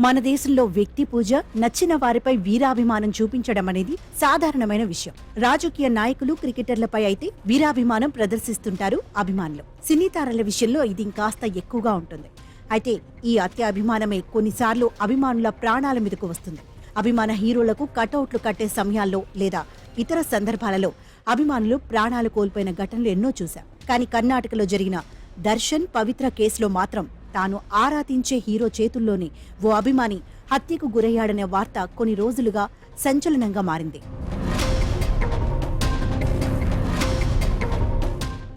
మన దేశంలో వ్యక్తి పూజ, నచ్చిన వారిపై వీరాభిమానం చూపించడం అనేది సాధారణమైన విషయం. రాజకీయ నాయకులు, క్రికెటర్లపై అయితే వీరాభిమానం ప్రదర్శిస్తుంటారు అభిమానులు. సినీ తారల విషయంలో ఇది ఇంకాస్త ఎక్కువగా ఉంటుంది. అయితే ఈ అత్యాభిమానమే కొన్నిసార్లు అభిమానుల ప్రాణాల మీదకు వస్తుంది. అభిమాన హీరోలకు కటౌట్లు కట్టే సమయాల్లో లేదా ఇతర సందర్భాలలో అభిమానులు ప్రాణాలు కోల్పోయిన ఘటనలు ఎన్నో చూశాం. కానీ కర్ణాటకలో జరిగిన దర్శన్, పవిత్ర కేసులో మాత్రం తాను ఆరాధించే హీరో చేతుల్లోనే ఓ అభిమాని హత్యకు గురయ్యాడనే వార్త కొన్ని రోజులుగా సంచలనంగా మారింది.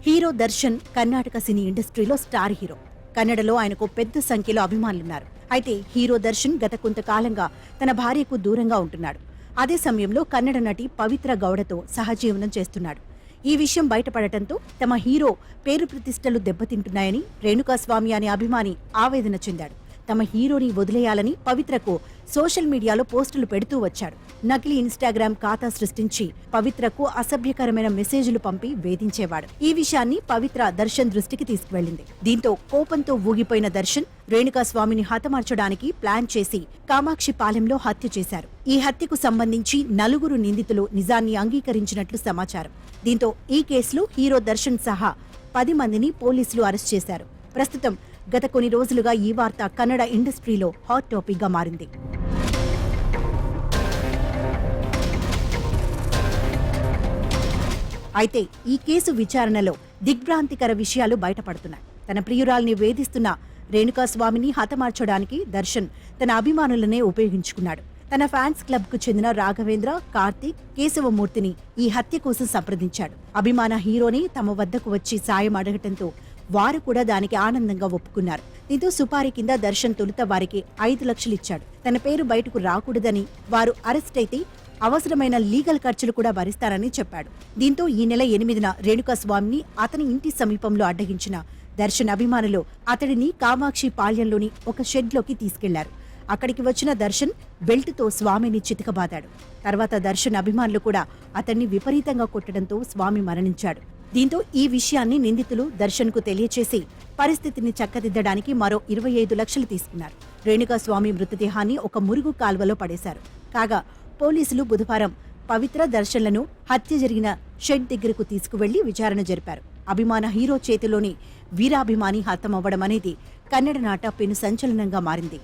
హీరో దర్శన్ కర్ణాటక సినీ ఇండస్ట్రీలో స్టార్ హీరో. కన్నడలో ఆయనకు పెద్ద సంఖ్యలో అభిమానులున్నారు. అయితే హీరో దర్శన్ గత కొంతకాలంగా తన భార్యకు దూరంగా ఉంటున్నాడు. అదే సమయంలో కన్నడ నటి పవిత్ర గౌడతో సహజీవనం చేస్తున్నాడు. ఈ విషయం బయటపడటంతో తమ హీరో పేరు ప్రతిష్టలు దెబ్బతింటున్నాయని రేణుకాస్వామి అనే అభిమాని ఆవేదన చెందాడు. తమ హీరోని వదిలేయాలని పవిత్రకు సోషల్ మీడియాలో పోస్టులు పెడుతూ వచ్చాడు. నకిలీ ఇన్స్టాగ్రామ్ ఖాతా సృష్టించి పవిత్రకు అసభ్యకరమైన మెసేజ్లు పంపి వేధించేవాడు. ఈ విషయాన్ని పవిత్ర దర్శన్ దృష్టికి తీసుకువెళ్లింది. దీంతో కోపంతో ఊగిపోయిన దర్శన్ రేణుకాస్వామిని హతమార్చడానికి ప్లాన్ చేసి కామాక్షిపాలెంలో హత్య చేశారు. ఈ హత్యకు సంబంధించి 4 నిందితులు నిజాన్ని అంగీకరించినట్లు సమాచారం. దీంతో ఈ కేసులో హీరో దర్శన్ సహా 10 మందిని పోలీసులు అరెస్ట్ చేశారు. ప్రస్తుతం గత కొన్ని రోజులుగా ఈ వార్త కన్నడ ఇండస్ట్రీలో హాట్ టాపిక్ గా మారింది. అయితే ఈ కేసు విచారణలో దిగ్భ్రాంతికర విషయాలు బయటపడుతున్నాయి. తన ప్రియురాల్ని వేధిస్తున్న రేణుకాస్వామిని హతమార్చడానికి దర్శన్ తన అభిమానులనే ఉపయోగించుకున్నాడు. తన ఫ్యాన్స్ క్లబ్ కు చెందిన రాఘవేంద్ర, కార్తీక్, కేశవమూర్తిని ఈ హత్య కోసం సంప్రదించాడు. అభిమాన హీరోని తమ వద్దకు వచ్చి సాయం అడగటంతో వారు కూడా దానికి ఆనందంగా ఒప్పుకున్నారు. దీంతో సుపారీ కింద దర్శన్ తొలుత వారికి 5 లక్షలు ఇచ్చాడు. తన పేరు బయటకు రాకూడదని, వారు అరెస్ట్ అయితే అవసరమైన లీగల్ ఖర్చులు కూడా భరిస్తారని చెప్పాడు. దీంతో ఈ నెల 8న రేణుకాస్వామిని అతని ఇంటి సమీపంలో అడ్డగించిన దర్శన్ అభిమానులు అతడిని కామాక్షి పాళ్యంలోని ఒక షెడ్లోకి తీసుకెళ్లారు. అక్కడికి వచ్చిన దర్శన్ బెల్టుతో స్వామిని చితకబాదాడు. తర్వాత దర్శన్ అభిమానులు కూడా అతన్ని విపరీతంగా కొట్టడంతో స్వామి మరణించాడు. దీంతో ఈ విషయాన్ని నిందితులు దర్శన్కు తెలియచేసి పరిస్థితిని చక్కదిద్దడానికి మరో 25 లక్షలు తీసుకున్నారు. రేణుకాస్వామి మృతదేహాన్ని ఒక మురుగు కాల్వలో పడేశారు. కాగా పోలీసులు బుధవారం పవిత్ర దర్శన్లను హత్య జరిగిన షెడ్ దగ్గరకు తీసుకువెళ్లి విచారణ జరిపారు. అభిమాన హీరో చేతిలోని వీరాభిమాని హతమవ్వడం అనేది కన్నడ నాట పెను సంచలనంగా మారింది.